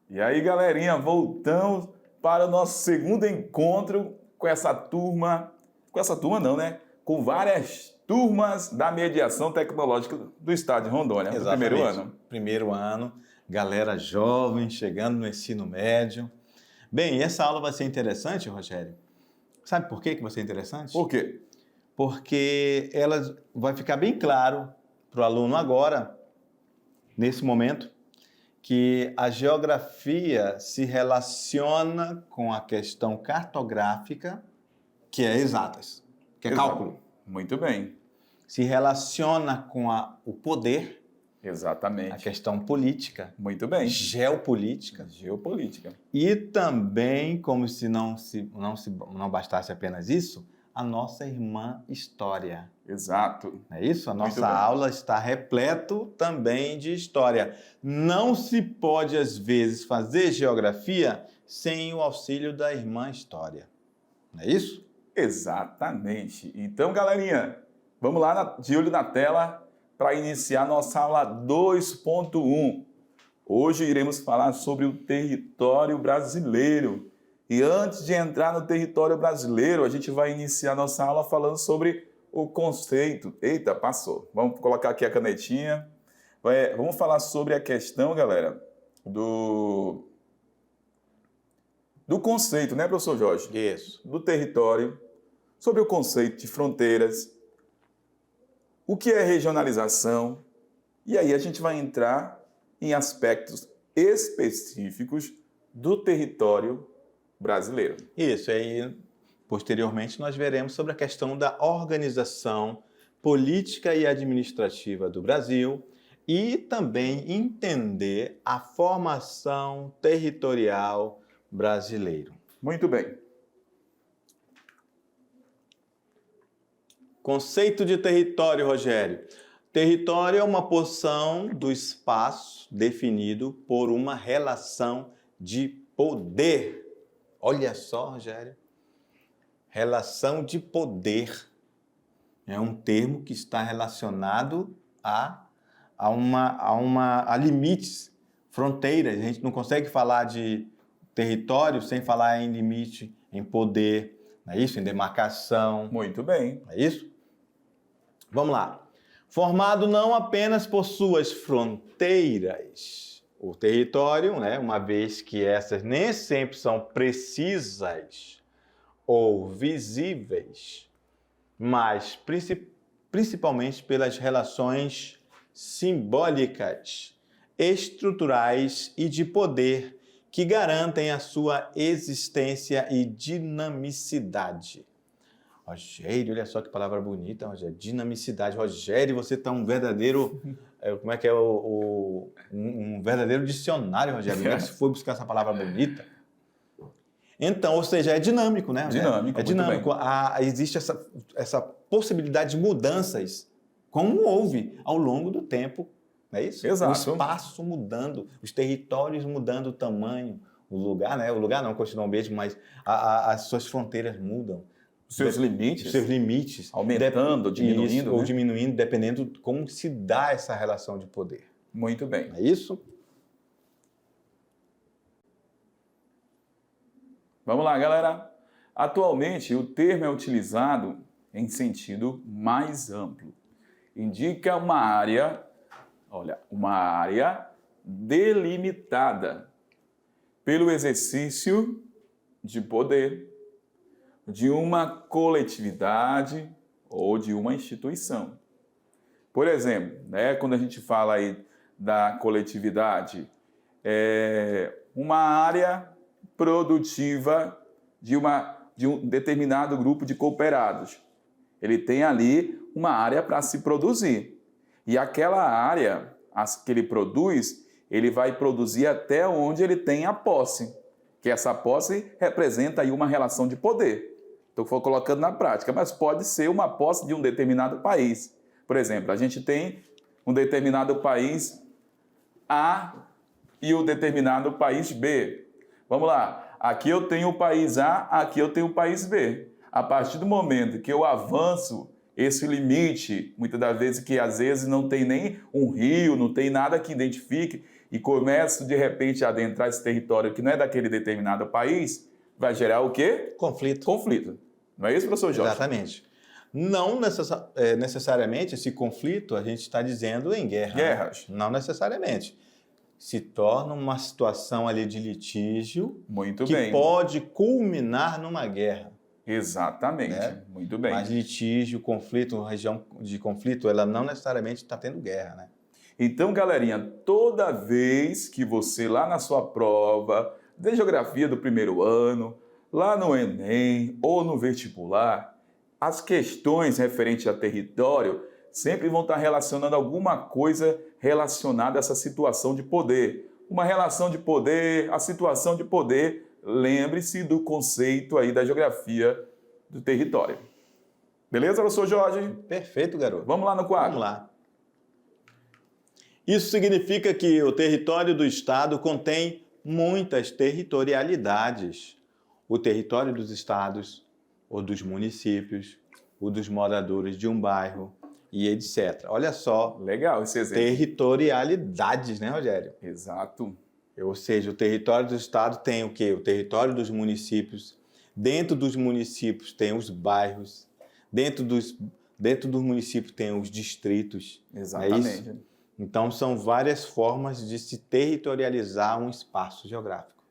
E aí, galerinha, voltamos para o nosso segundo encontro com essa turma. Com essa turma não, né? Com várias turmas da mediação tecnológica do estado de Rondônia. Do primeiro ano. Primeiro ano, galera jovem, chegando no ensino médio. Bem, essa aula vai ser interessante, Rogério. Sabe por que vai ser interessante? Por quê? Porque ela vai ficar bem claro para o aluno agora, nesse momento, que a geografia se relaciona com a questão cartográfica, que é exatas, que é cálculo. Muito bem. Se relaciona com o poder. Exatamente. A questão política. Muito bem. Geopolítica. E também, como se não bastasse apenas isso, a nossa irmã história. Exato. Não é isso? A nossa aula está repleto também de história. Não se pode, às vezes, fazer geografia sem o auxílio da irmã história. Não é isso? Exatamente. Então, galerinha, vamos lá de olho na tela para iniciar nossa aula 2.1. Hoje iremos falar sobre o território brasileiro. E antes de entrar no território brasileiro, a gente vai iniciar nossa aula falando sobre o conceito. Eita, passou. Vamos colocar aqui a canetinha. Vamos falar sobre a questão, galera, do conceito, né, professor Jorge? Isso. Do território, sobre o conceito de fronteiras, o que é regionalização, e aí a gente vai entrar em aspectos específicos do território brasileiro. Isso, aí posteriormente nós veremos sobre a questão da organização política e administrativa do Brasil e também entender a formação territorial brasileira. Muito bem. Conceito de território, Rogério. Território é uma porção do espaço definido por uma relação de poder. Olha só, Rogério. Relação de poder. É um termo que está relacionado a limites, fronteiras. A gente não consegue falar de território sem falar em limite, em poder, não é isso? Em demarcação. Muito bem. Não é isso? Vamos lá. Formado não apenas por suas fronteiras, o território, né, uma vez que essas nem sempre são precisas ou visíveis, mas principalmente pelas relações simbólicas, estruturais e de poder que garantem a sua existência e dinamicidade. Rogério, olha só que palavra bonita, Rogério. Dinamicidade. Rogério, você está um verdadeiro... Como é que é um verdadeiro dicionário, Rogério. Como é que você foi buscar essa palavra bonita? Então, ou seja, é dinâmico, né, Rogério? Dinâmico, é dinâmico. Existe essa possibilidade de mudanças, como houve ao longo do tempo, não é isso? Exato. O espaço mudando, os territórios mudando o tamanho, o lugar, né? O lugar não continua o mesmo, mas as suas fronteiras mudam. Seus limites. Aumentando, diminuindo. Isso, né? Ou diminuindo, dependendo de como se dá essa relação de poder. Muito bem. É isso? Vamos lá, galera. Atualmente, o termo é utilizado em sentido mais amplo. Indica uma área delimitada pelo exercício de poder de uma coletividade ou de uma instituição. Por exemplo, né, quando a gente fala aí da coletividade, uma área produtiva de um determinado grupo de cooperados. Ele tem ali uma área para se produzir. E aquela área que ele produz, ele vai produzir até onde ele tem a posse, que essa posse representa aí uma relação de poder. Estou colocando na prática, mas pode ser uma posse de um determinado país. Por exemplo, a gente tem um determinado país A e o determinado país B. Vamos lá, aqui eu tenho o país A, aqui eu tenho o país B. A partir do momento que eu avanço esse limite, muitas das vezes que às vezes não tem nem um rio, não tem nada que identifique, e começo de repente a adentrar esse território que não é daquele determinado país, vai gerar o quê? Conflito. Conflito. Não é isso, professor Jorge? Exatamente. Não necessariamente esse conflito a gente está dizendo em guerra. Guerras. Não necessariamente. Se torna uma situação ali de litígio Muito que bem. pode culminar numa guerra. Exatamente. Né? Muito bem. Mas litígio, conflito, região de conflito, ela não necessariamente está tendo guerra, né? Então, galerinha, toda vez que você lá na sua prova de geografia do primeiro ano, lá no Enem ou no vestibular, as questões referentes a território sempre vão estar relacionando alguma coisa relacionada a essa situação de poder. Uma relação de poder, a situação de poder, lembre-se do conceito aí da geografia do território. Beleza, professor Jorge? Perfeito, garoto. Vamos lá no quadro. Vamos lá. Isso significa que o território do Estado contém muitas territorialidades. O território dos estados, ou dos municípios, ou dos moradores de um bairro e etc. Olha só. Legal esse exemplo. Territorialidades, né, Rogério? Exato. Ou seja, o território do estado tem o quê? O território dos municípios. Dentro dos municípios tem os bairros. Dentro dos municípios tem os distritos. Exatamente. É isso? Então, são várias formas de se territorializar um espaço geográfico.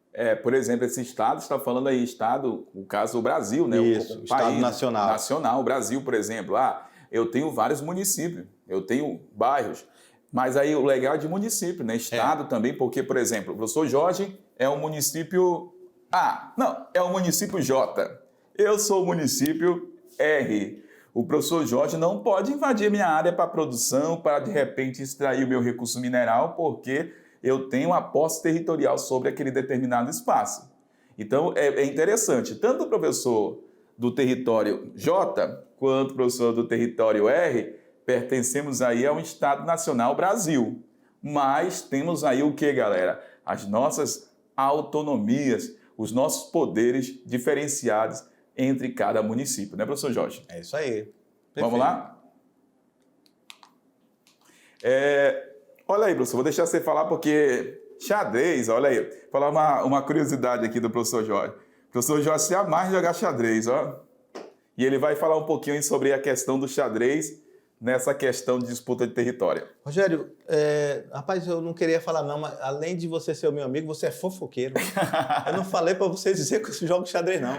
Por exemplo, esse estado está falando aí, estado, o caso do Brasil, né? Isso, o estado país nacional. Nacional, o Brasil, por exemplo. Eu tenho vários municípios, eu tenho bairros, mas aí o legal é de município, né? Estado também, porque, por exemplo, o professor Jorge é um município A. Não, é um município J. Eu sou o município R. O professor Jorge não pode invadir minha área para produção, para de repente extrair o meu recurso mineral, porque eu tenho a posse territorial sobre aquele determinado espaço. Então, é interessante, tanto o professor do território J, quanto o professor do território R, pertencemos aí a um Estado Nacional Brasil. Mas temos aí o que, galera? As nossas autonomias, os nossos poderes diferenciados entre cada município, né, professor Jorge? É isso aí. Perfeito. Vamos lá? Olha aí, professor, vou deixar você falar porque xadrez, olha aí, vou falar uma curiosidade aqui do professor Jorge. O professor Jorge se ama de jogar xadrez, ó. E ele vai falar um pouquinho sobre a questão do xadrez nessa questão de disputa de território. Rogério, rapaz, eu não queria falar não, mas além de você ser o meu amigo, você é fofoqueiro. Eu não falei para você dizer que eu jogo xadrez, não.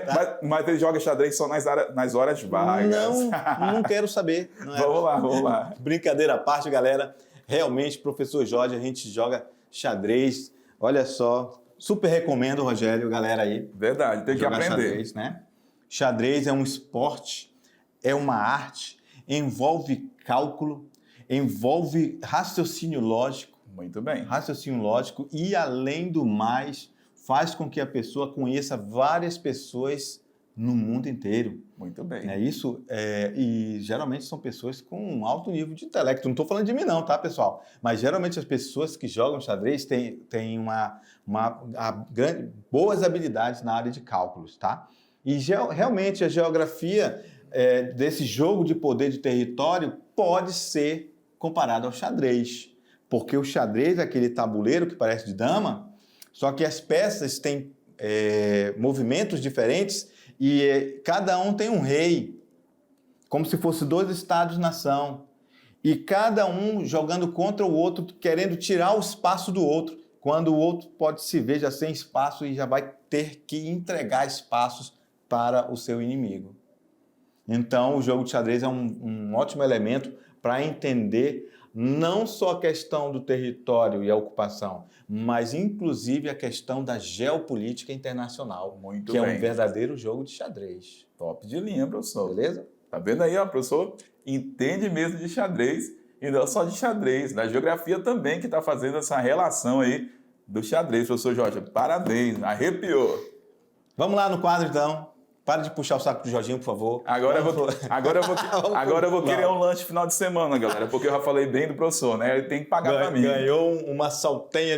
Tá? Mas ele joga xadrez só nas horas vagas. Não quero saber. Vamos lá. Brincadeira à parte, galera. Realmente, professor Jorge, a gente joga xadrez. Olha só, super recomendo, Rogério, galera aí. Verdade, tem que aprender. Xadrez, né? Xadrez é um esporte, é uma arte, envolve cálculo, envolve raciocínio lógico. Muito bem. Raciocínio lógico e, além do mais, faz com que a pessoa conheça várias pessoas no mundo inteiro. Muito bem. É isso, e geralmente são pessoas com um alto nível de intelecto. Não estou falando de mim não, tá, pessoal? Mas geralmente as pessoas que jogam xadrez têm boas habilidades na área de cálculos, tá? E realmente a geografia desse jogo de poder de território pode ser comparado ao xadrez. Porque o xadrez é aquele tabuleiro que parece de dama, só que as peças têm movimentos diferentes e cada um tem um rei, como se fosse dois estados-nação. E cada um jogando contra o outro, querendo tirar o espaço do outro, quando o outro pode se ver já sem espaço e já vai ter que entregar espaços para o seu inimigo. Então, o jogo de xadrez é um ótimo elemento para entender não só a questão do território e a ocupação, mas inclusive a questão da geopolítica internacional, Muito que bem. é um verdadeiro jogo de xadrez. Top de linha, professor. Beleza? Tá vendo aí, ó, professor? Entende mesmo de xadrez, e não só de xadrez, da geografia também, que está fazendo essa relação aí do xadrez, professor Jorge. Parabéns, arrepiou. Vamos lá no quadro, então. Para de puxar o saco do Jorginho, por favor. Agora eu vou querer um lanche final de semana, galera, porque eu já falei bem do professor, né? Ele tem que pagar para mim. Ganhou uma saltenha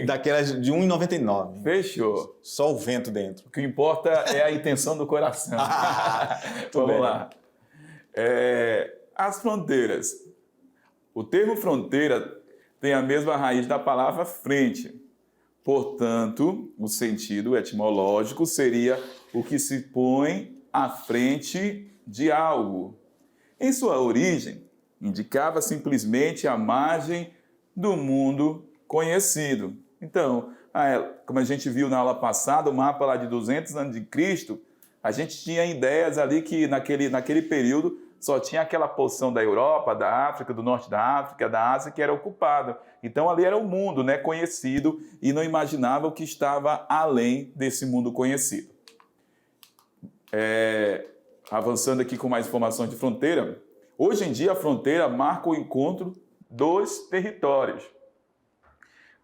daquelas de R$1,99. Fechou. Só o vento dentro. O que importa é a intenção do coração. Vamos lá. As fronteiras. O termo fronteira tem a mesma raiz da palavra frente. Portanto, o sentido etimológico seria o que se põe à frente de algo. Em sua origem, indicava simplesmente a margem do mundo conhecido. Então, como a gente viu na aula passada, o mapa lá de 200 anos de Cristo, a gente tinha ideias ali que naquele período só tinha aquela porção da Europa, da África, do norte da África, da Ásia que era ocupada. Então ali era o mundo, né, conhecido, e não imaginava o que estava além desse mundo conhecido. Avançando aqui com mais informações de fronteira, hoje em dia a fronteira marca o encontro dos territórios.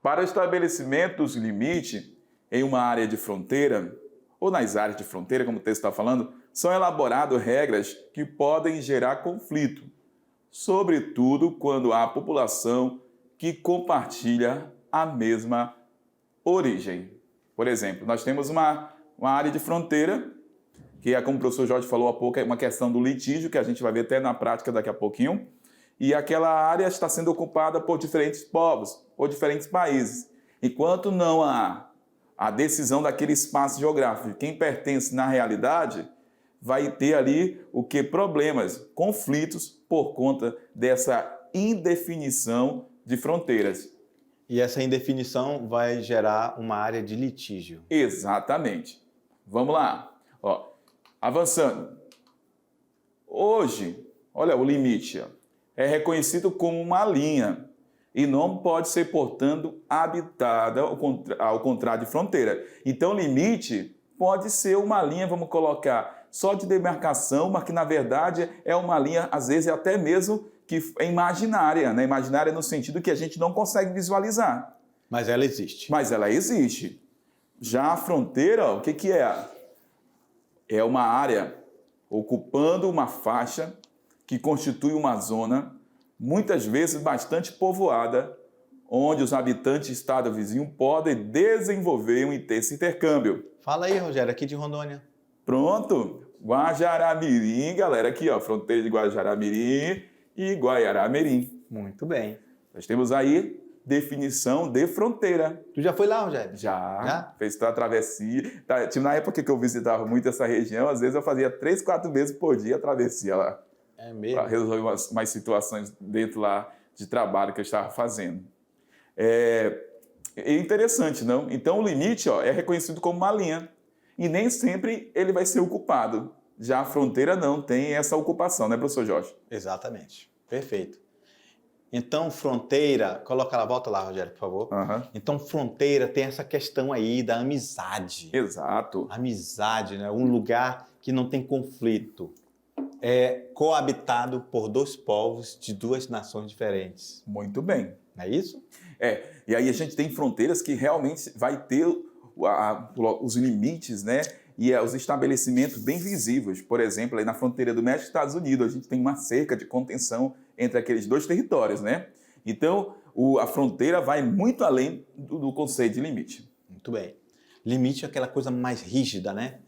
Para o estabelecimento dos limites em uma área de fronteira, ou nas áreas de fronteira, como o texto está falando, são elaboradas regras que podem gerar conflito, sobretudo quando há população que compartilha a mesma origem. Por exemplo, nós temos uma área de fronteira, que é, como o professor Jorge falou há pouco, é uma questão do litígio, que a gente vai ver até na prática daqui a pouquinho, e aquela área está sendo ocupada por diferentes povos ou diferentes países. Enquanto não há a decisão daquele espaço geográfico, quem pertence na realidade, vai ter ali o que? Problemas, conflitos por conta dessa indefinição de fronteiras. E essa indefinição vai gerar uma área de litígio. Exatamente. Vamos lá. Avançando. Hoje, olha o limite, é reconhecido como uma linha e não pode ser, portanto, habitada ao contrário de fronteira. Então, limite pode ser uma linha, vamos colocar, só de demarcação, mas que, na verdade, é uma linha, às vezes, até mesmo que é imaginária, né? Imaginária no sentido que a gente não consegue visualizar. Mas ela existe. Mas ela existe. Já a fronteira, o que é? É uma área ocupando uma faixa que constitui uma zona, muitas vezes bastante povoada, onde os habitantes de estado vizinho podem desenvolver esse intercâmbio. Fala aí, Rogério, aqui de Rondônia. Pronto. Guajará-Mirim, galera, aqui, fronteira de Guajará-Mirim e Guaiará-Mirim. Muito bem. Nós temos aí definição de fronteira. Tu já foi lá, Rogério? Já? Fez a travessia. Na época que eu visitava muito essa região, às vezes eu fazia 3, 4 vezes por dia a travessia lá. É mesmo? Para resolver umas situações dentro lá de trabalho que eu estava fazendo. É interessante, não? Então o limite é reconhecido como uma linha. E nem sempre ele vai ser ocupado. Já a fronteira não tem essa ocupação, né, professor Jorge? Exatamente. Perfeito. Então, fronteira... Coloca lá, volta lá, Rogério, por favor. Uhum. Então, fronteira tem essa questão aí da amizade. Exato. Amizade, né? Um lugar que não tem conflito. É coabitado por 2 povos de 2 nações diferentes. Muito bem. Não é isso? E aí a gente tem fronteiras que realmente vai ter os limites, né? E os estabelecimentos bem visíveis. Por exemplo, aí na fronteira do México e Estados Unidos, a gente tem uma cerca de contenção entre aqueles 2 territórios, né? Então, a fronteira vai muito além do conceito de limite. Muito bem. Limite é aquela coisa mais rígida, né?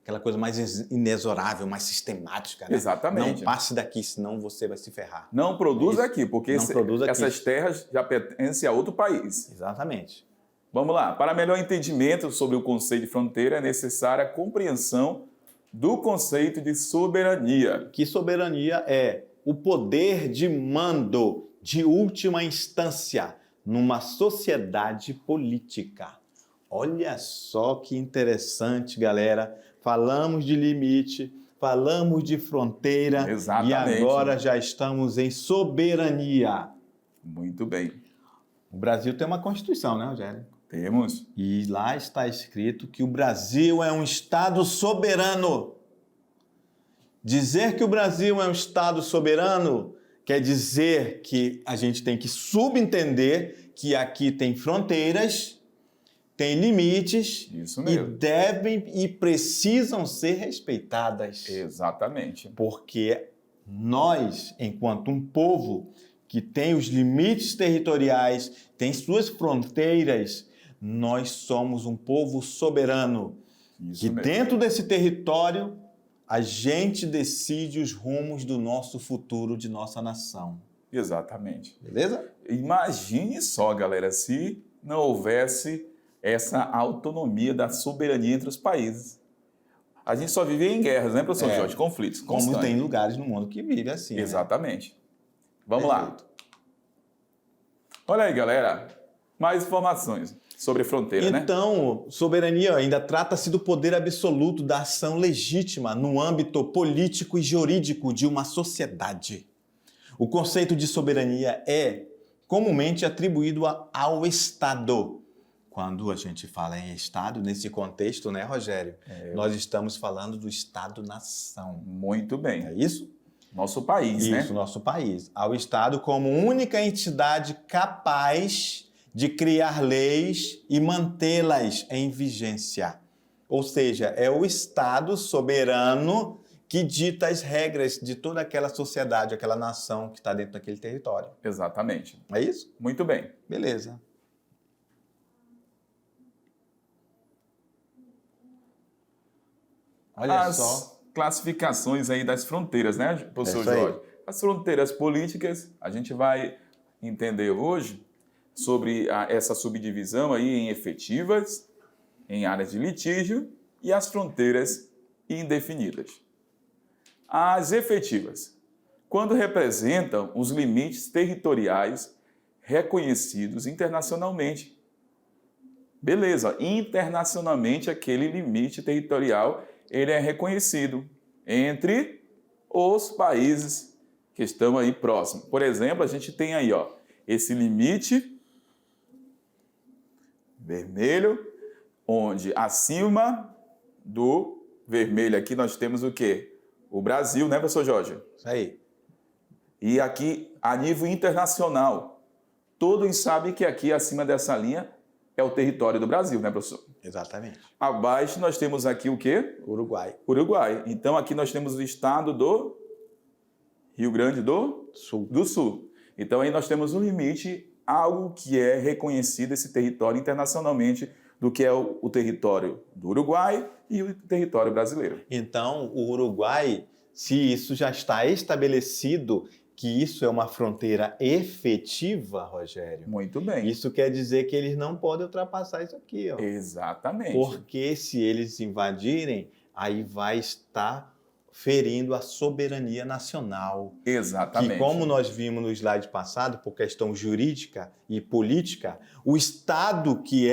Aquela coisa mais inexorável, mais sistemática, né? Exatamente. Não passe daqui, senão você vai se ferrar. Não produz aqui, porque essas terras já pertencem a outro país. Exatamente. Vamos lá. Para melhor entendimento sobre o conceito de fronteira, é necessária a compreensão do conceito de soberania. Que soberania é o poder de mando de última instância numa sociedade política. Olha só que interessante, galera. Falamos de limite, falamos de fronteira. Exatamente. E agora já estamos em soberania. Muito bem. O Brasil tem uma Constituição, né, Rogério? Temos. E lá está escrito que o Brasil é um Estado soberano. Dizer que o Brasil é um Estado soberano quer dizer que a gente tem que subentender que aqui tem fronteiras, têm limites Isso e mesmo. devem e precisam ser respeitadas. Exatamente. Porque nós, enquanto um povo que tem os limites territoriais, tem suas fronteiras, nós somos um povo soberano. Isso Que mesmo. dentro desse território, a gente decide os rumos do nosso futuro, de nossa nação. Exatamente. Beleza? Imagine só, galera, se não houvesse essa autonomia da soberania entre os países. A gente só vive em guerras, né, professor Jorge? Conflitos Como constantes. tem lugares no mundo que vivem assim. né? Exatamente. Vamos lá. Perfeito. Olha aí, galera. Mais informações sobre fronteira, né? Então, soberania ainda trata-se do poder absoluto da ação legítima no âmbito político e jurídico de uma sociedade. O conceito de soberania é comumente atribuído ao Estado. Quando a gente fala em Estado, nesse contexto, né, Rogério? Nós estamos falando do Estado-nação. Muito bem. É isso? Nosso país, né? Isso, nosso país. Ao Estado como única entidade capaz de criar leis e mantê-las em vigência. Ou seja, é o Estado soberano que dita as regras de toda aquela sociedade, aquela nação que está dentro daquele território. Exatamente. É isso? Muito bem. Beleza. Olha As só. classificações aí das fronteiras, né, professor Isso aí. Jorge? As fronteiras políticas, a gente vai entender hoje sobre essa subdivisão aí em efetivas, em áreas de litígio e as fronteiras indefinidas. As efetivas, quando representam os limites territoriais reconhecidos internacionalmente. Beleza, internacionalmente aquele limite territorial ele é reconhecido entre os países que estão aí próximos. Por exemplo, a gente tem aí, ó, esse limite vermelho, onde acima do vermelho aqui nós temos o quê? O Brasil, né, professor Jorge? Isso aí. E aqui, a nível internacional, todos sabem que aqui acima dessa linha é o território do Brasil, né, professor? Exatamente. Abaixo nós temos aqui o quê? Uruguai. Uruguai. Então aqui nós temos o estado do Rio Grande do Sul. Então aí nós temos um limite, algo que é reconhecido esse território internacionalmente, do que é o território do Uruguai e o território brasileiro. Então, o Uruguai, se isso já está estabelecido, que isso é uma fronteira efetiva, Rogério, Muito bem. isso quer dizer que eles não podem ultrapassar isso aqui, ó. Exatamente. Porque se eles invadirem, aí vai estar ferindo a soberania nacional. Exatamente. Que, como nós vimos no slide passado, por questão jurídica e política, o Estado que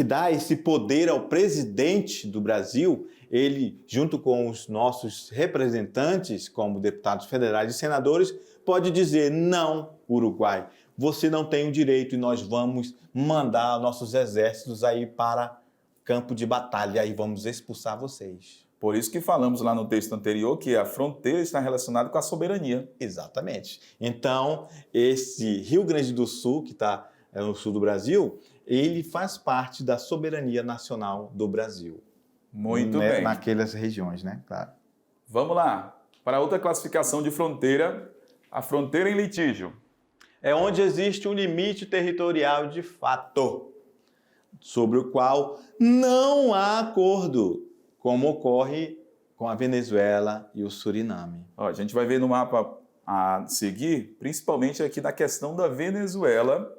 dá esse poder ao presidente do Brasil, ele, junto com os nossos representantes, como deputados federais e senadores, pode dizer: não, Uruguai, você não tem o direito e nós vamos mandar nossos exércitos aí para campo de batalha e vamos expulsar vocês. Por isso que falamos lá no texto anterior que a fronteira está relacionada com a soberania. Exatamente. Então, esse Rio Grande do Sul, que está no sul do Brasil, ele faz parte da soberania nacional do Brasil. Muito bem. Naquelas regiões, né? Claro. Vamos lá. Para outra classificação de fronteira, a fronteira em litígio. É onde existe um limite territorial de fato, sobre o qual não há acordo, como ocorre com a Venezuela e o Suriname. Ó, a gente vai ver no mapa a seguir, principalmente aqui na questão da Venezuela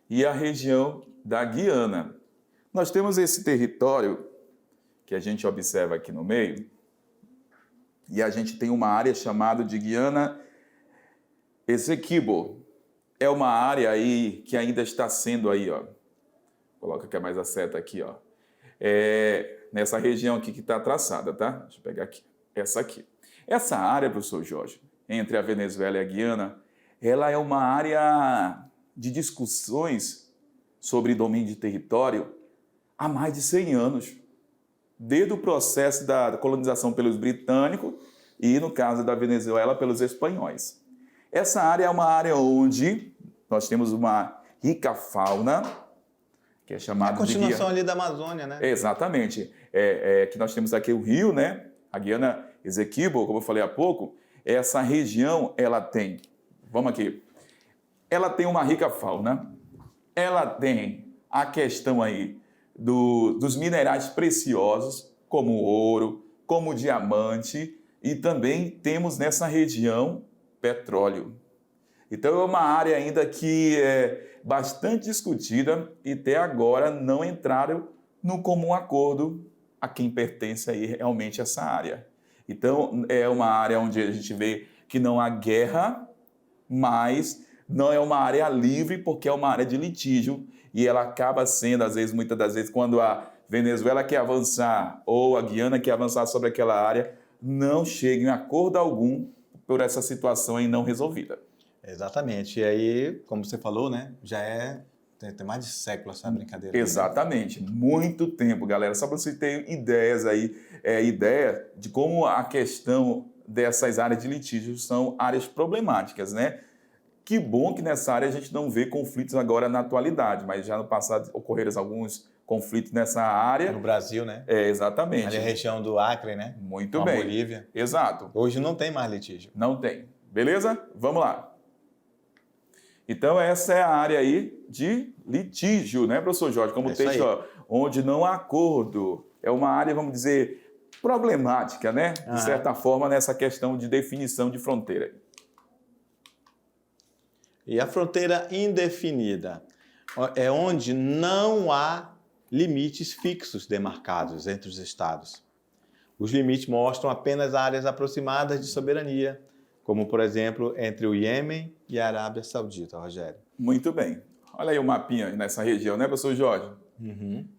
e a região da Guiana. Nós temos esse território que a gente observa aqui no meio, e a gente tem uma área chamada de Guiana Essequibo. É uma área aí que ainda está sendo aí, ó. Coloca que é mais a seta aqui, ó. Nessa região aqui que está traçada, tá? Deixa eu pegar aqui. Essa aqui. Essa área, professor Jorge, entre a Venezuela e a Guiana, ela é uma área de discussões sobre domínio de território há mais de 100 anos. Desde o processo da colonização pelos britânicos e, no caso da Venezuela, pelos espanhóis. Essa área é uma área onde nós temos uma rica fauna, que é É a chamado de continuação Guiana. ali da Amazônia, né? Exatamente. Que nós temos aqui o rio, né? A Guiana Esequibo, como eu falei há pouco, essa região, ela tem, vamos aqui, ela tem uma rica fauna, ela tem a questão aí dos minerais preciosos, como o ouro, como o diamante, e também temos nessa região petróleo. Então é uma área ainda que é bastante discutida e até agora não entraram no comum acordo a quem pertence aí realmente essa área. Então é uma área onde a gente vê que não há guerra, mas não é uma área livre porque é uma área de litígio e ela acaba sendo, às vezes, muitas das vezes, quando a Venezuela quer avançar ou a Guiana quer avançar sobre aquela área, não chega em acordo algum por essa situação aí não resolvida. Exatamente. E aí, como você falou, né? Tem mais de século essa brincadeira. Exatamente, muito tempo, galera. Só para você ter ideias aí, ideia de como a questão dessas áreas de litígio são áreas problemáticas, né? Que bom que nessa área a gente não vê conflitos agora na atualidade, mas já no passado ocorreram alguns conflitos nessa área. No Brasil, né? Exatamente. Ali a região do Acre, né? Muito com bem. a Bolívia. Exato. Hoje não tem mais litígio. Não tem. Beleza? Vamos lá. Então, essa é a área aí de litígio, né, professor Jorge? Como o texto, ó, onde não há acordo. É uma área, vamos dizer, problemática, né? De certa forma, nessa questão de definição de fronteira. E a fronteira indefinida é onde não há limites fixos demarcados entre os estados. Os limites mostram apenas áreas aproximadas de soberania, como, por exemplo, entre o Iêmen e a Arábia Saudita, Rogério. Muito bem. Olha aí o mapinha nessa região, né, professor Jorge?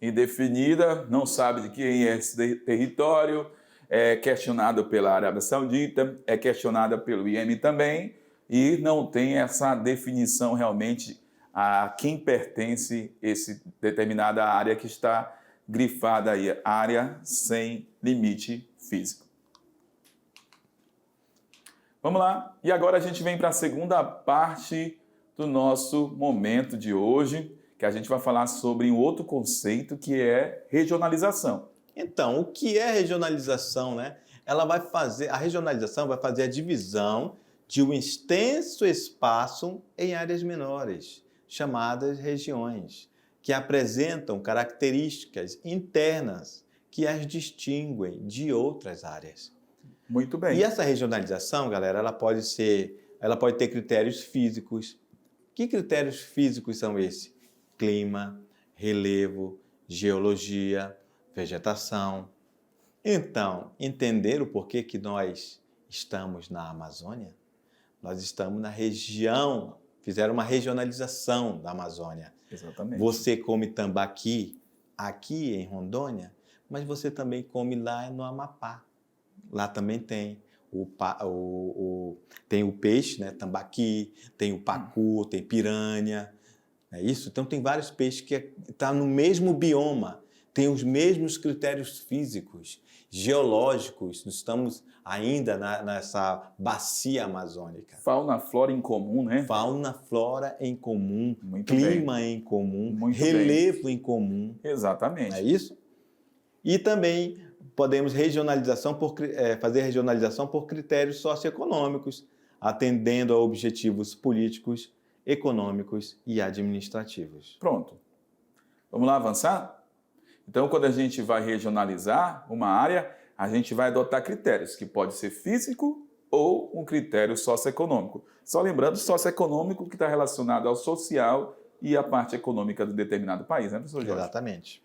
Indefinida, não sabe de quem é esse território, é questionado pela Arábia Saudita, é questionada pelo Iêmen também, e não tem essa definição realmente a quem pertence essa determinada área que está grifada aí, área sem limite físico. Vamos lá, e agora a gente vem para a segunda parte do nosso momento de hoje, que a gente vai falar sobre um outro conceito que é regionalização. Então, o que é regionalização, né? A regionalização vai fazer a divisão de um extenso espaço em áreas menores, chamadas regiões, que apresentam características internas que as distinguem de outras áreas. Muito bem. E essa regionalização, galera, ela pode ter critérios físicos. Que critérios físicos são esses? Clima, relevo, geologia, vegetação. Então, entender o porquê que nós estamos na Amazônia? Nós estamos na região, fizeram uma regionalização da Amazônia. Exatamente. Você come tambaqui aqui em Rondônia, mas você também come lá no Amapá. Lá também tem tem o peixe, né? Tambaqui, tem o pacu, tem piranha. É isso? Então tem vários peixes que estão no mesmo bioma, tem os mesmos critérios físicos, geológicos. Nós estamos ainda nessa bacia amazônica. Fauna, flora em comum, né? Fauna, flora em comum, Muito clima bem. em comum, Muito relevo bem. em comum. Exatamente. Não é isso? E também podemos fazer regionalização por critérios socioeconômicos, atendendo a objetivos políticos, econômicos e administrativos. Pronto. Vamos lá avançar? Então, quando a gente vai regionalizar uma área, a gente vai adotar critérios, que pode ser físico ou um critério socioeconômico. Só lembrando, socioeconômico que está relacionado ao social e à parte econômica de determinado país, né, professor Jorge? Exatamente.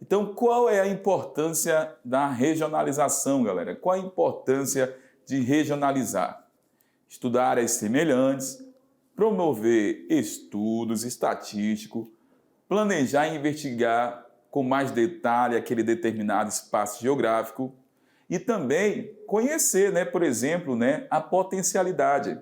Então, qual é a importância da regionalização, galera? Qual a importância de regionalizar? Estudar áreas semelhantes, promover estudos estatísticos, planejar e investigar com mais detalhe aquele determinado espaço geográfico e também conhecer, né, por exemplo, né, a potencialidade.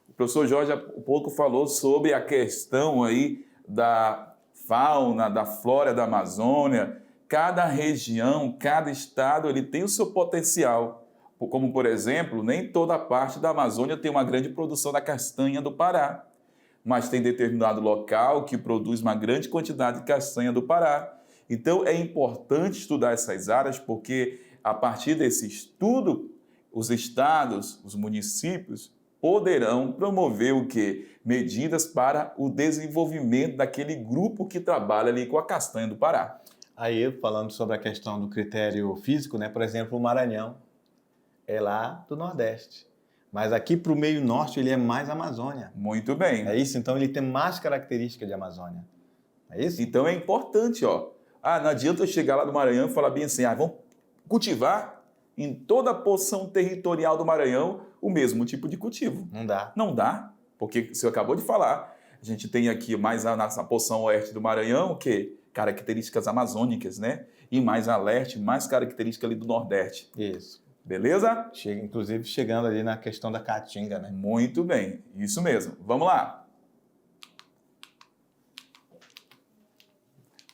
O professor Jorge há pouco falou sobre a questão aí da fauna, da flora da Amazônia. Cada região, cada estado, ele tem o seu potencial. Como, por exemplo, nem toda parte da Amazônia tem uma grande produção da castanha do Pará. mas tem determinado local que produz uma grande quantidade de castanha do Pará. Então, é importante estudar essas áreas, porque a partir desse estudo, os estados, os municípios poderão promover o quê? Medidas para o desenvolvimento daquele grupo que trabalha ali com a castanha do Pará. Aí, falando sobre a questão do critério físico, né? Por exemplo, o Maranhão é lá do Nordeste. Mas aqui para o meio norte ele é mais Amazônia. Muito bem. É isso? Então ele tem mais características de Amazônia. É isso? Então é importante, ó. Não adianta eu chegar lá do Maranhão e falar bem assim, vamos cultivar em toda a porção territorial do Maranhão o mesmo tipo de cultivo. Não dá. Não dá, porque você acabou de falar, a gente tem aqui mais na porção oeste do Maranhão, o quê? Características amazônicas, né? E mais a leste, mais características ali do Nordeste. Isso. Beleza? Inclusive chegando ali na questão da caatinga, né? Muito bem, isso mesmo. Vamos lá.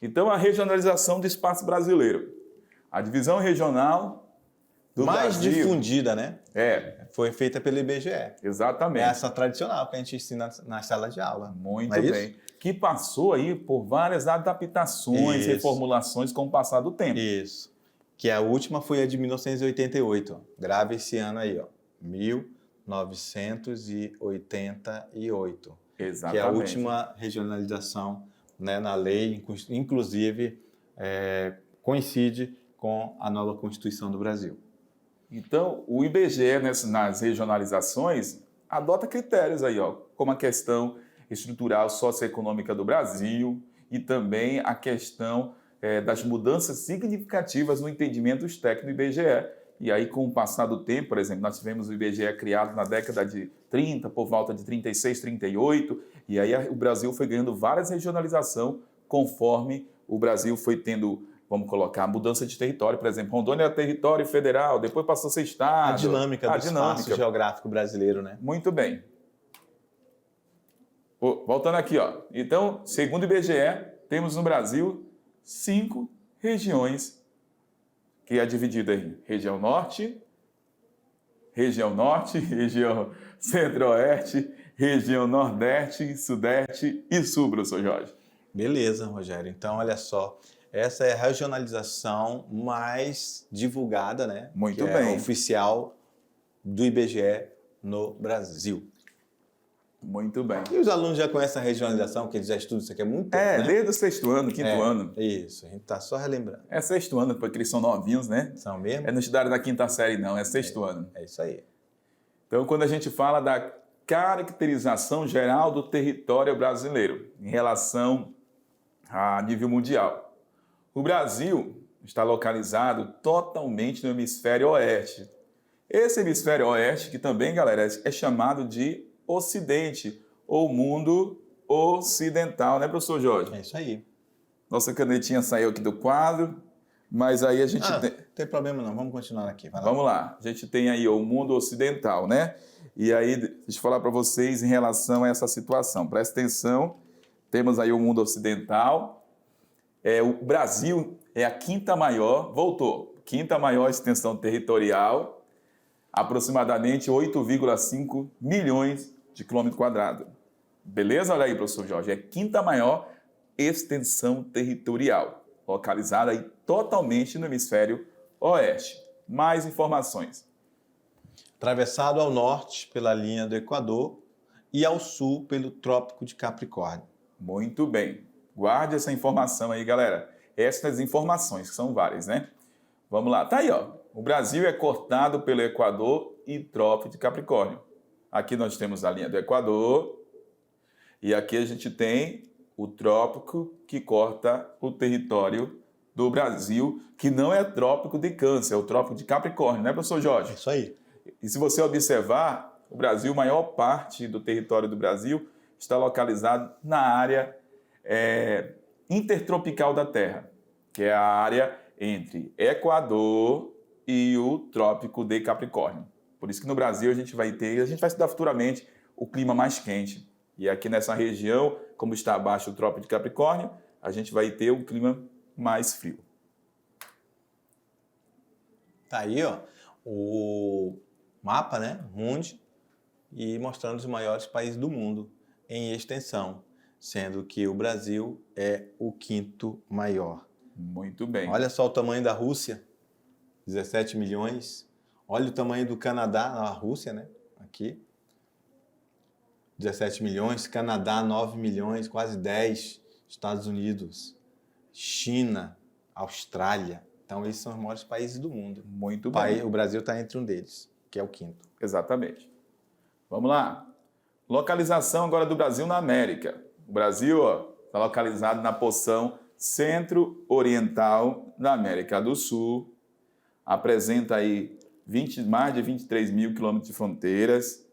Então, a regionalização do espaço brasileiro. A divisão regional do mais Brasil. difundida, né? Foi feita pelo IBGE. Exatamente. É essa tradicional que a gente ensina na sala de aula. Muito bem. Isso? Que passou aí por várias adaptações, reformulações com o passar do tempo. Isso. Que a última foi a de 1988. Grave esse ano aí, ó. 1988. Exatamente. Que é a última regionalização, né, na lei, inclusive coincide com a nova Constituição do Brasil. Então, o IBGE, nas regionalizações, adota critérios aí, ó, como a questão estrutural socioeconômica do Brasil e também a questão das mudanças significativas no entendimento técnico do IBGE. E aí, com o passar do tempo, por exemplo, nós tivemos o IBGE criado na década de 30, por volta de 36, 38, e aí o Brasil foi ganhando várias regionalizações conforme o Brasil foi tendo, vamos colocar, mudança de território. Por exemplo, Rondônia era território federal, depois passou a ser estado. A dinâmica do espaço geográfico brasileiro, né? Muito bem. Voltando aqui, ó. Então, segundo o IBGE, temos no Brasil 5 regiões, que é dividida em região norte, região centro-oeste, região nordeste, sudeste e sul, professor Jorge. Beleza, Rogério. Então, olha só, essa é a regionalização mais divulgada, né? Muito que bem. É oficial do IBGE no Brasil. Muito bem. E os alunos já conhecem a regionalização, que eles já estudam isso aqui há muito tempo, né? Desde o 6º ano, 5º ano. Isso, a gente está só relembrando. É 6º ano, porque eles são novinhos, né? São mesmo? Não estudaram na 5ª série, não, é 6º ano. É isso aí. Então, quando a gente fala da caracterização geral do território brasileiro em relação a nível mundial, o Brasil está localizado totalmente no hemisfério oeste. Esse hemisfério oeste, que também, galera, é chamado de Ocidente, ou mundo ocidental, né, professor Jorge? É isso aí. Nossa canetinha saiu aqui do quadro, mas aí a gente tem... Não tem problema não, vamos continuar aqui. Vamos lá, a gente tem aí o mundo ocidental, né? E aí, deixa eu falar para vocês em relação a essa situação. Presta atenção, temos aí o mundo ocidental. O Brasil é a 5ª maior, 5ª maior extensão territorial, aproximadamente 8,5 milhões de quilômetros quadrados. Beleza? Olha aí, professor Jorge, é a 5ª maior extensão territorial, localizada aí totalmente no hemisfério oeste. Mais informações. Atravessado ao norte pela linha do Equador e ao sul pelo Trópico de Capricórnio. Muito bem. Guarde essa informação aí, galera. Essas informações, que são várias, né? Vamos lá. Tá aí, ó. O Brasil é cortado pelo Equador e Trópico de Capricórnio. Aqui nós temos a linha do Equador e aqui a gente tem o Trópico que corta o território do Brasil, que não é Trópico de Câncer, é o Trópico de Capricórnio, né, professor Jorge? É isso aí. E se você observar, o Brasil, a maior parte do território do Brasil está localizado na área intertropical da Terra, que é a área entre Equador e o Trópico de Capricórnio. Por isso que no Brasil a gente vai estudar futuramente o clima mais quente. E aqui nessa região, como está abaixo do Trópico de Capricórnio, a gente vai ter um clima mais frio. Tá aí, ó, o mapa, né, mundi, e mostrando os maiores países do mundo. em extensão, sendo que o Brasil é o quinto maior. Muito bem. Olha só o tamanho da Rússia, 17 milhões. Olha o tamanho do Canadá, a Rússia, né? Aqui, 17 milhões. Canadá, 9 milhões, quase 10. Estados Unidos, China, Austrália. Então, esses são os maiores países do mundo. Muito bem. O Brasil está entre um deles, que é o quinto. Exatamente. Vamos lá. Localização agora do Brasil na América. O Brasil está localizado na porção centro-oriental da América do Sul. Apresenta aí mais de 23 mil quilômetros de fronteiras.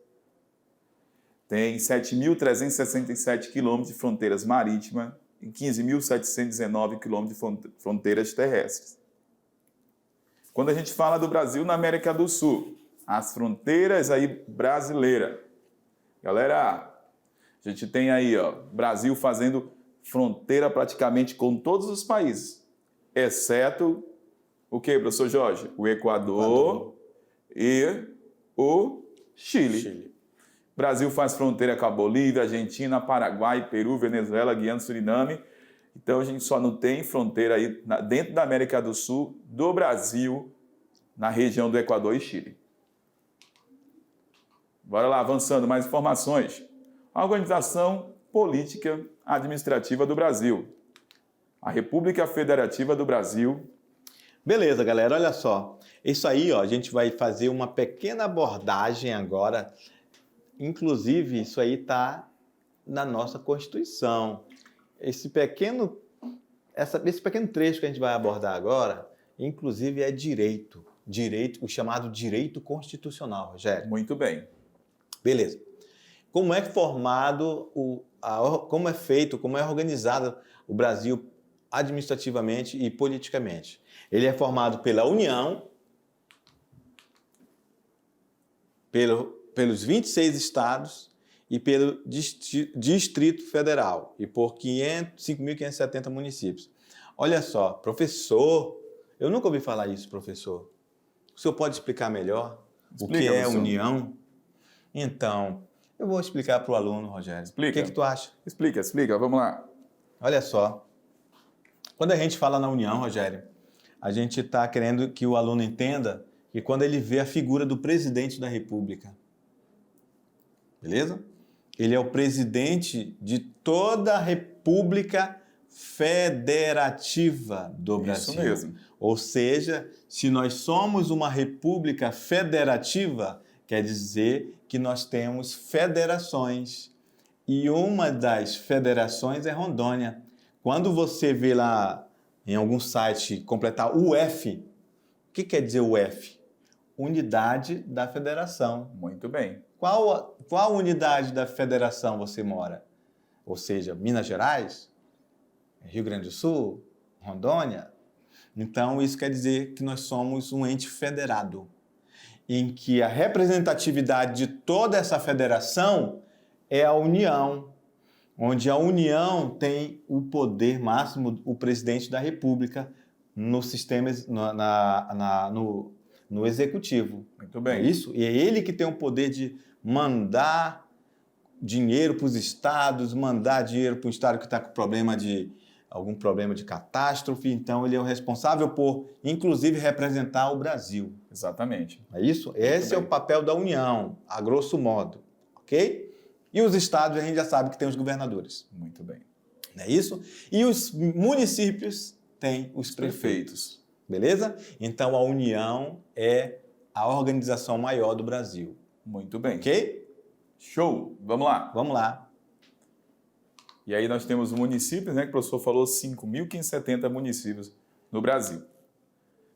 Tem 7.367 quilômetros de fronteiras marítimas e 15.719 quilômetros de fronteiras terrestres. Quando a gente fala do Brasil na América do Sul, as fronteiras aí brasileiras. Galera, a gente tem aí, Brasil fazendo fronteira praticamente com todos os países, exceto o que, professor Jorge? O Equador e o Chile. Brasil faz fronteira com a Bolívia, Argentina, Paraguai, Peru, Venezuela, Guiana, Suriname. Então a gente só não tem fronteira aí dentro da América do Sul, do Brasil, na região do Equador e Chile. Bora lá, avançando, mais informações. A Organização Política Administrativa do Brasil. A República Federativa do Brasil. Beleza, galera, olha só. Isso aí, a gente vai fazer uma pequena abordagem agora. Inclusive, isso aí está na nossa Constituição. Esse pequeno trecho que a gente vai abordar agora, inclusive, é direito, o chamado direito constitucional, Rogério. Muito bem. Beleza. Como é formado, como é feito, como é organizado o Brasil administrativamente e politicamente? Ele é formado pela União, pelos 26 estados e pelo Distrito Federal e por 5.570 municípios. Olha só, professor, eu nunca ouvi falar isso, professor. O senhor pode explicar melhor o que é União? Então, eu vou explicar para o aluno, Rogério. Explica. O que tu acha? Explica, vamos lá. Olha só, quando a gente fala na União, Rogério, a gente está querendo que o aluno entenda que quando ele vê a figura do presidente da República, beleza? Ele é o presidente de toda a República Federativa do Brasil. Isso mesmo. Ou seja, se nós somos uma república federativa, quer dizer que nós temos federações. E uma das federações é Rondônia. Quando você vê lá em algum site completar UF, o que quer dizer UF? Unidade da Federação. Muito bem. Qual unidade da federação você mora? Ou seja, Minas Gerais? Rio Grande do Sul? Rondônia? Então, isso quer dizer que nós somos um ente federado, em que a representatividade de toda essa federação é a União, onde a União tem o poder máximo, o presidente da República, no sistema, no executivo. Muito bem. É isso? E é ele que tem o poder de mandar dinheiro para os estados, mandar dinheiro para um estado que está com algum problema de catástrofe. Então, ele é o responsável por, inclusive, representar o Brasil. Exatamente. É isso? Esse é o papel da União, a grosso modo. Ok? E os estados, a gente já sabe que tem os governadores. Muito bem. Não é isso? E os municípios têm os prefeitos. Beleza? Então, a União é a organização maior do Brasil. Muito bem. Ok? Show! Vamos lá. Vamos lá. E aí nós temos municípios, né, que o professor falou, 5.570 municípios no Brasil.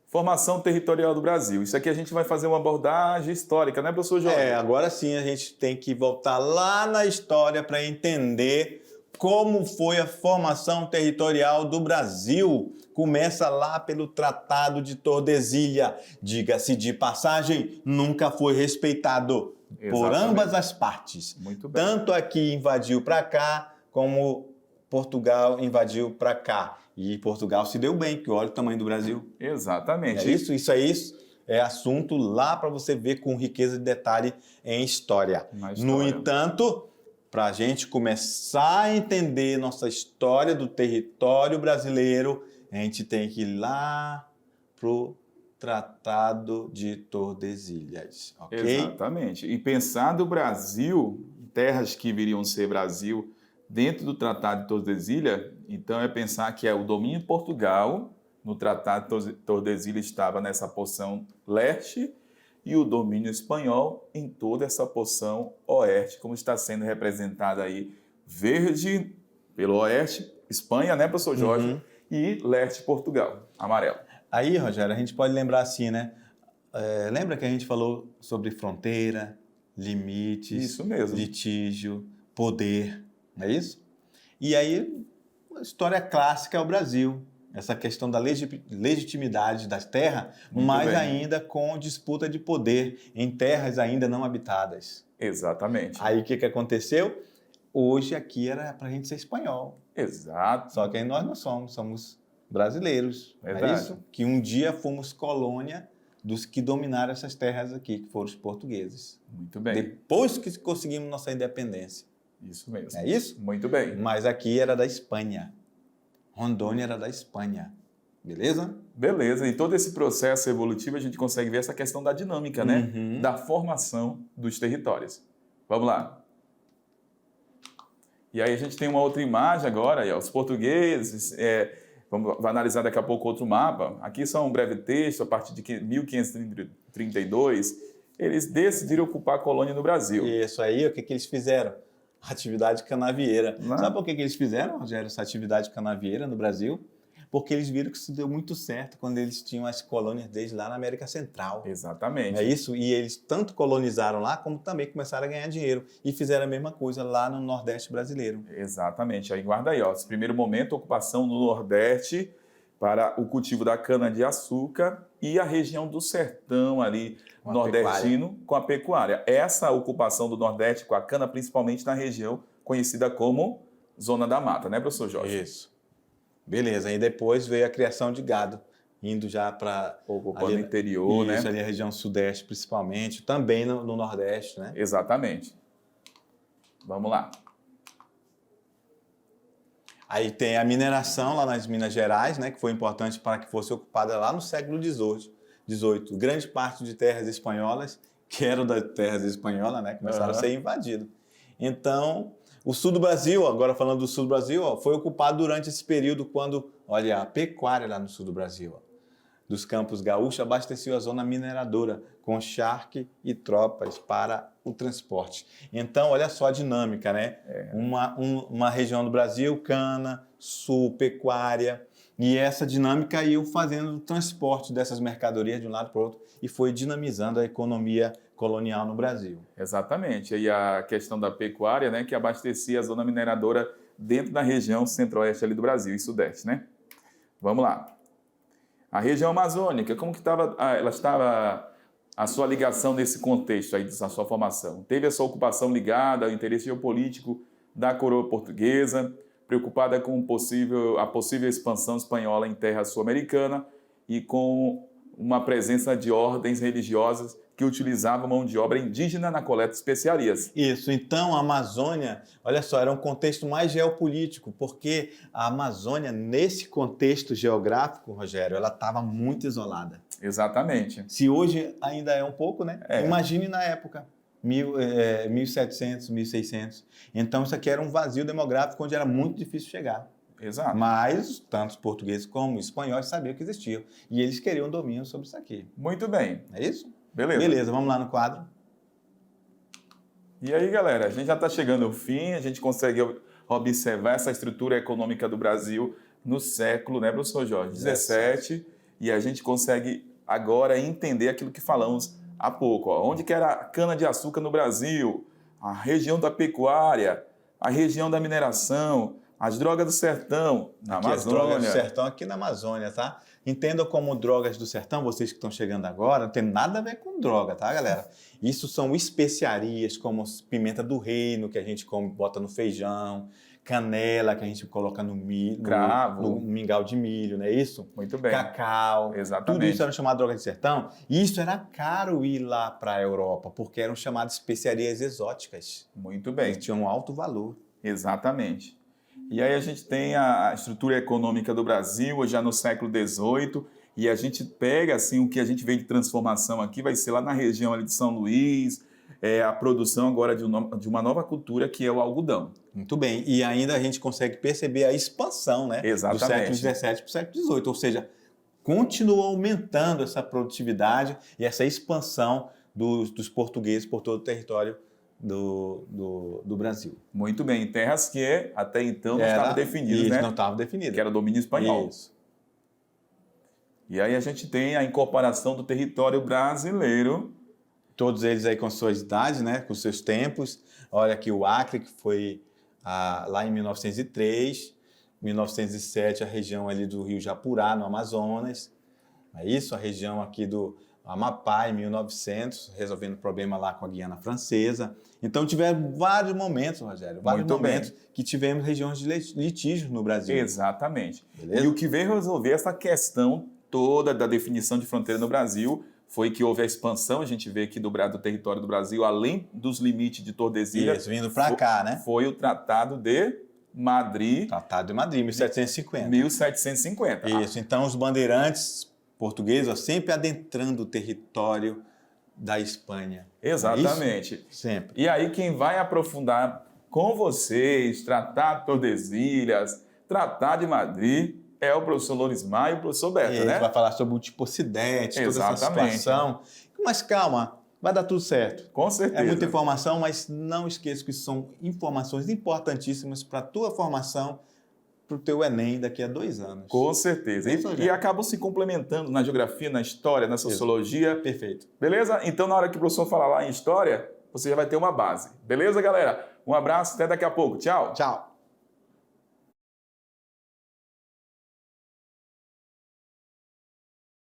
Formação territorial do Brasil. Isso aqui a gente vai fazer uma abordagem histórica, né, professor Jorge? Agora sim a gente tem que voltar lá na história para entender como foi a formação territorial do Brasil. Começa lá pelo Tratado de Tordesilha. Diga-se de passagem, nunca foi respeitado por ambas as partes. Muito bem. Tanto aqui invadiu para cá, como Portugal invadiu para cá. E Portugal se deu bem, que olha o tamanho do Brasil. Exatamente. Isso é assunto lá para você ver com riqueza de detalhe em história. Na história. No entanto, para a gente começar a entender nossa história do território brasileiro, a gente tem que ir lá pro Tratado de Tordesilhas, ok? Exatamente. E pensar do Brasil, terras que viriam ser Brasil, dentro do Tratado de Tordesilhas, então é pensar que é o domínio de Portugal, no Tratado de Tordesilhas estava nessa porção leste, e o domínio espanhol em toda essa porção oeste, como está sendo representada aí, verde pelo oeste, Espanha, né, professor Jorge? E leste, Portugal, amarelo. Aí, Rogério, a gente pode lembrar assim, né? Lembra que a gente falou sobre fronteira, limites, Isso mesmo. litígio, poder, não é isso? E aí, a história clássica é o Brasil. Essa questão da legitimidade das terras, Muito mas bem. ainda com disputa de poder em terras ainda não habitadas. Exatamente. Aí o que aconteceu? Hoje aqui era para a gente ser espanhol. Exato. Só que aí nós não somos brasileiros. Verdade. É isso? Que um dia fomos colônia dos que dominaram essas terras aqui, que foram os portugueses. Muito bem. Depois que conseguimos nossa independência. Isso mesmo. É isso? Muito bem. Mas aqui era da Espanha. Rondônia era da Espanha. Beleza? Beleza. E todo esse processo evolutivo a gente consegue ver essa questão da dinâmica, né? Da formação dos territórios. Vamos lá. E aí a gente tem uma outra imagem agora, aí, ó, os portugueses, vamos analisar daqui a pouco outro mapa. Aqui só um breve texto, a partir de 1532, eles decidiram ocupar a colônia no Brasil. Isso aí, o que eles fizeram? Atividade canavieira. Não. Sabe por que eles fizeram, Rogério, essa atividade canavieira no Brasil? Porque eles viram que isso deu muito certo quando eles tinham as colônias deles lá na América Central. Exatamente. É isso? E eles tanto colonizaram lá, como também começaram a ganhar dinheiro. E fizeram a mesma coisa lá no Nordeste brasileiro. Exatamente. Aí guarda aí, ó. Esse primeiro momento, ocupação no Nordeste para o cultivo da cana-de-açúcar e a região do sertão ali, Com a nordestino, pecuária. com a pecuária. Essa ocupação do Nordeste com a cana, principalmente na região conhecida como Zona da Mata, né, professor Jorge? Isso. Beleza. E depois veio a criação de gado, indo já para Ocupando o interior, né? Isso, ali a região Sudeste principalmente, também no Nordeste, né? Exatamente. Vamos lá. Aí tem a mineração lá nas Minas Gerais, né, que foi importante para que fosse ocupada lá no século XVIII. Grande parte de terras espanholas, que eram das terras espanholas, né, começaram a ser invadidas. Então, o sul do Brasil, agora falando do sul do Brasil, ó, foi ocupado durante esse período quando, olha, a pecuária lá no sul do Brasil, ó, dos campos gaúchos, abasteceu a zona mineradora com charque e tropas para o transporte. Então, olha só a dinâmica, né? Uma região do Brasil, cana, sul, pecuária, e essa dinâmica ia fazendo o transporte dessas mercadorias de um lado para o outro e foi dinamizando a economia colonial no Brasil. Exatamente. E a questão da pecuária, né, que abastecia a zona mineradora dentro da região centro-oeste ali do Brasil e sudeste, né? Vamos lá. A região amazônica, como que estava a sua ligação nesse contexto aí, da sua formação? Teve a sua ocupação ligada ao interesse geopolítico da coroa portuguesa, preocupada com a possível expansão espanhola em terra sul-americana e com uma presença de ordens religiosas que utilizavam mão de obra indígena na coleta de especiarias. Isso, então a Amazônia, olha só, era um contexto mais geopolítico, porque a Amazônia, nesse contexto geográfico, Rogério, ela estava muito isolada. Exatamente. Se hoje ainda é um pouco, né? Imagine na época, 1700, 1600. Então isso aqui era um vazio demográfico onde era muito difícil chegar. Exato. Mas tanto os portugueses como os espanhóis sabiam que existiam. E eles queriam domínio sobre isso aqui. Muito bem. É isso? Beleza. Beleza, vamos lá no quadro. E aí, galera, a gente já está chegando ao fim, a gente consegue observar essa estrutura econômica do Brasil no século, né, professor Jorge? 17, e a gente consegue agora entender aquilo que falamos há pouco. Ó. Onde que era a cana-de-açúcar no Brasil, a região da pecuária, a região da mineração, as drogas do sertão, na Amazônia. As drogas do sertão aqui na Amazônia, tá? Entendam como drogas do sertão, vocês que estão chegando agora, não tem nada a ver com droga, tá, galera? Isso são especiarias como pimenta do reino, que a gente come, bota no feijão, canela que a gente coloca no milho, Cravo. no mingau de milho, não é isso? Muito bem. Cacau. Exatamente. Tudo isso era chamado droga de sertão. E isso era caro ir lá para a Europa, porque eram chamadas especiarias exóticas. Muito bem. Eles tinham um alto valor. Exatamente. E aí a gente tem a estrutura econômica do Brasil, já no século XVIII, e a gente pega assim o que a gente vê de transformação aqui, vai ser lá na região ali de São Luís, a produção agora de uma nova cultura que é o algodão. Muito bem. E ainda a gente consegue perceber a expansão, né? Exatamente. Do século XVII para o século XVIII. Ou seja, continua aumentando essa produtividade e essa expansão dos portugueses por todo o território do Brasil. Muito bem. Terras que até então não estavam definidas, isso, né? não estavam definidas. Que era o domínio espanhol. Isso. E aí a gente tem a incorporação do território brasileiro. Todos eles aí com suas idades, né? Com seus tempos. Olha aqui o Acre, que foi lá em 1903. 1907, a região ali do Rio Japurá, no Amazonas. É isso, a região aqui do Amapá, em 1900, resolvendo problema lá com a Guiana Francesa. Então, tiveram vários momentos, Rogério, vários momentos que tivemos regiões de litígio no Brasil. Exatamente. Beleza? E o que veio resolver essa questão toda da definição de fronteira no Brasil foi que houve a expansão, a gente vê aqui do território do Brasil, além dos limites de Tordesilhas. Isso, vindo para cá, né? Foi o Tratado de Madrid. Tratado de Madrid, 1750. 1750. Isso, então os bandeirantes portugueses ó, sempre adentrando o território da Espanha. Exatamente. É isso? Sempre. E aí quem vai aprofundar com vocês, Tratado de Tordesilhas, Tratado de Madrid, é o professor Lorismar e o professor Beto, Ele né? vai falar sobre o tipo ocidente, toda essa Exatamente. situação. Mas calma, vai dar tudo certo. Com certeza. É muita informação, mas não esqueça que são informações importantíssimas para a tua formação, para o teu Enem daqui a 2 anos. Com certeza. E acabam se complementando na geografia, na história, na sociologia. Perfeito. Beleza? Então, na hora que o professor falar lá em história, você já vai ter uma base. Beleza, galera? Um abraço, até daqui a pouco. Tchau. Tchau.